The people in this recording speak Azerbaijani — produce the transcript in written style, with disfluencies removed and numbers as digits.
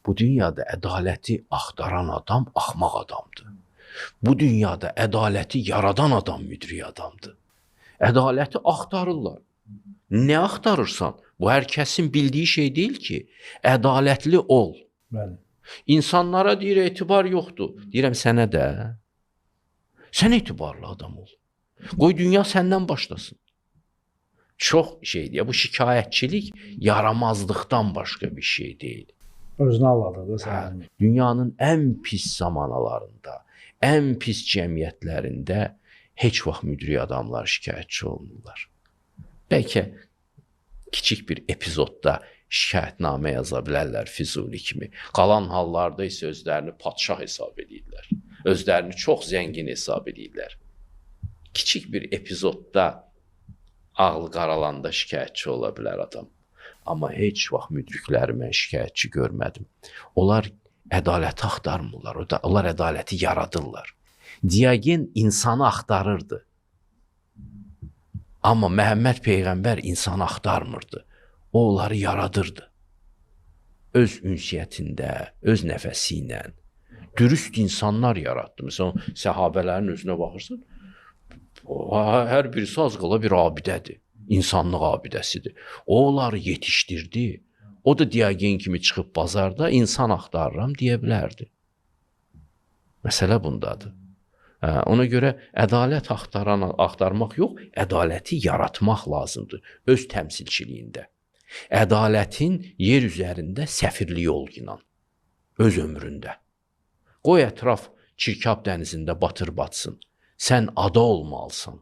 Bu dünyada ədaləti axtaran adam axmaq adamdır. Bu dünyada ədaləti yaradan adam müdrik adamdır. Ədaləti axtarırlar. Nə axtarırsan? Bu hər kəsin bildiyi şey deyil ki, ədalətli ol. Bəli. İnsanlara deyir, etibar yoxdur. Deyirəm, sənə də. Sən etibarlı adam ol. Qoy dünya səndən başlasın. Çox şeydir. Bu şikayətçilik yaramazlıqdan başqa bir şey deyil. Özünü aldadır da sən. Dünyanın ən pis zamanlarında, ən pis cəmiyyətlərində heç vaxt müdrik adamlar şikayətçi olmurlar. Bəlkə kiçik bir epizodda şikayətnamə yaza bilərlər Füzuli kimi. Qalan hallarda isə özlərini padşah hesab edirlər. Özlərini çox zəngin hesab edirlər. Kiçik bir epizodda ağlı qaralanda şikayətçi ola bilər adam. Amma heç vaxt müdrikləri mən şikayətçi görmədim. Onlar ədaləti axtarmırlar. Onlar ədaləti yaradırlar. Diogen insanı axtarırdı. Amma Məhəmməd Peyğəmbər insanı axtarmırdı. O, onları yaradırdı. Öz ünsiyyətində, öz nəfəsi ilə dürüst insanlar yaratdı. Məsələn, səhabələrin özünə baxırsan, hər birisi az qala bir abidədir. İnsanlıq abidəsidir. O, onları yetişdirdi. O da Diogen kimi çıxıb bazarda insan axtarıram deyə bilərdi. Məsələ bundadır. Ona görə ədalət axtarmaq yox, ədaləti yaratmaq lazımdır öz təmsilçiliyində. Ədalətin yer üzərində səfirliyi ol inan, öz ömründə. Qoy ətraf çirkab dənizində batır batsın. Sən ada olmalısan.